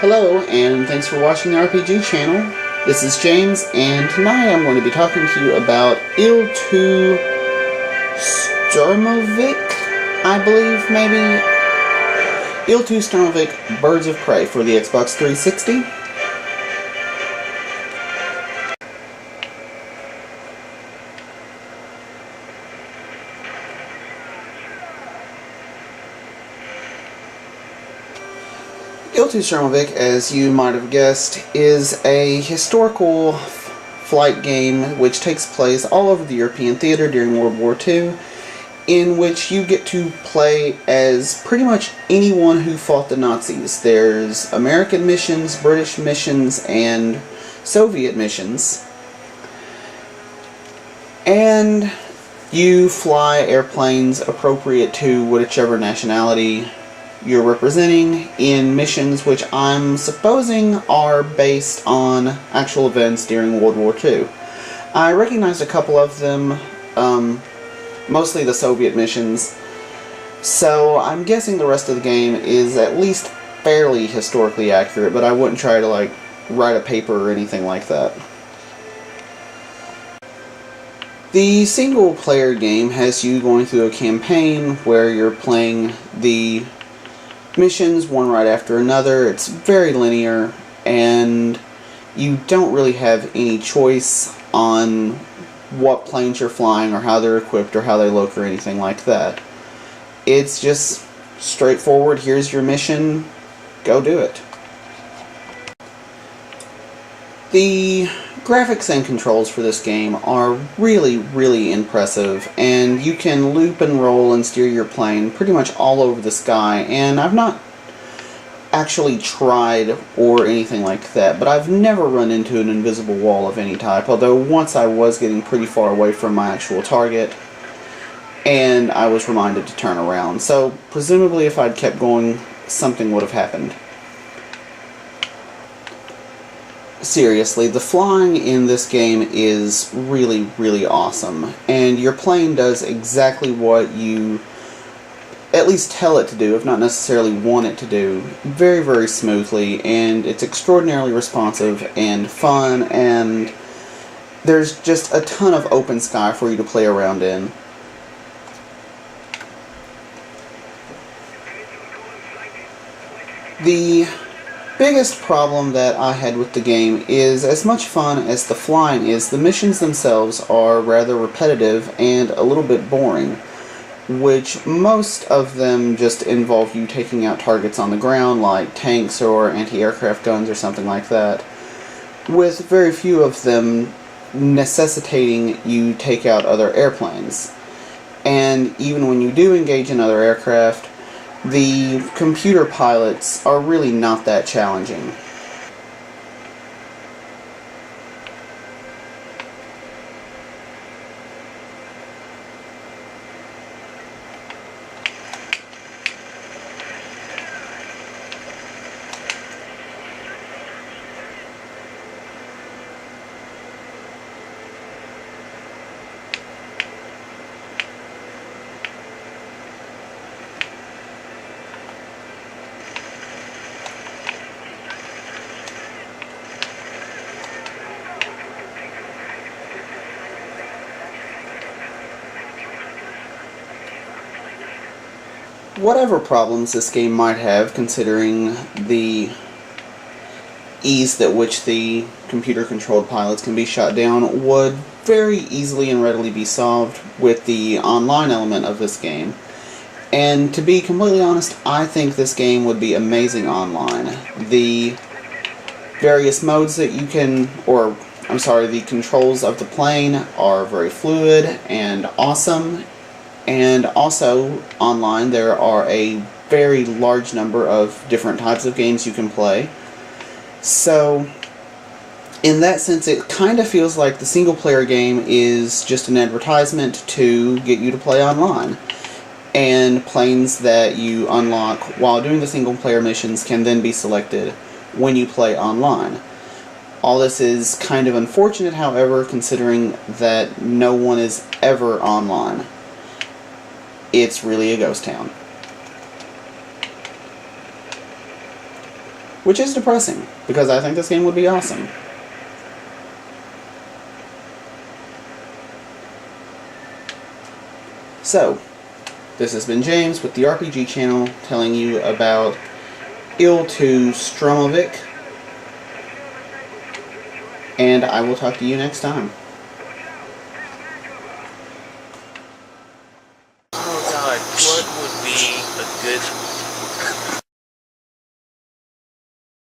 Hello, and thanks for watching the RPG channel. This is James, and tonight I'm going to be talking to you about Sturmovik, I believe, maybe? Sturmovik Birds of Prey for the Xbox 360. Sturmovik, as you might have guessed, is a historical flight game which takes place all over the European theater during World War II, in which you get to play as pretty much anyone who fought the Nazis. There's American missions, British missions, and Soviet missions. And you fly airplanes appropriate to whichever nationality you're representing in missions which I'm supposing are based on actual events during World War II. I recognized a couple of them, mostly the Soviet missions, so I'm guessing the rest of the game is at least fairly historically accurate, but I wouldn't try to write a paper or anything like that. The single player game has you going through a campaign where you're playing the missions one right after another. It's very linear, and you don't really have any choice on what planes you're flying or how they're equipped or how they look or anything like that. It's just straightforward. Here's your mission, go do it. The graphics and controls for this game are really impressive, and you can loop and roll and steer your plane pretty much all over the sky. And I've not actually tried or anything like that, but I've never run into an invisible wall of any type, although once I was getting pretty far away from my actual target and I was reminded to turn around. So presumably if I'd kept going, something would have happened. Seriously, the flying in this game is really awesome, and your plane does exactly what you at least tell it to do, if not necessarily want it to do, very smoothly, and it's extraordinarily responsive and fun, and there's just a ton of open sky for you to play around in. The biggest problem that I had with the game is, as much fun as the flying is, the missions themselves are rather repetitive and a little bit boring, which most of them just involve you taking out targets on the ground like tanks or anti-aircraft guns or something like that, with very few of them necessitating you take out other airplanes. And even when you do engage in other aircraft, the computer pilots are really not that challenging. Whatever problems this game might have, considering the ease at which the computer-controlled pilots can be shot down, would very easily and readily be solved with the online element of this game. And to be completely honest, I think this game would be amazing online. The various modes that you can, the controls of the plane are very fluid and awesome. And also, online, there are a very large number of different types of games you can play. So, in that sense, it kind of feels like the single-player game is just an advertisement to get you to play online. And planes that you unlock while doing the single-player missions can then be selected when you play online. All this is kind of unfortunate, however, considering that no one is ever online. It's really a ghost town. which is depressing, because I think this game would be awesome. So, this has been James with the RPG channel telling you about Il to Sturmovik, and I will talk to you next time.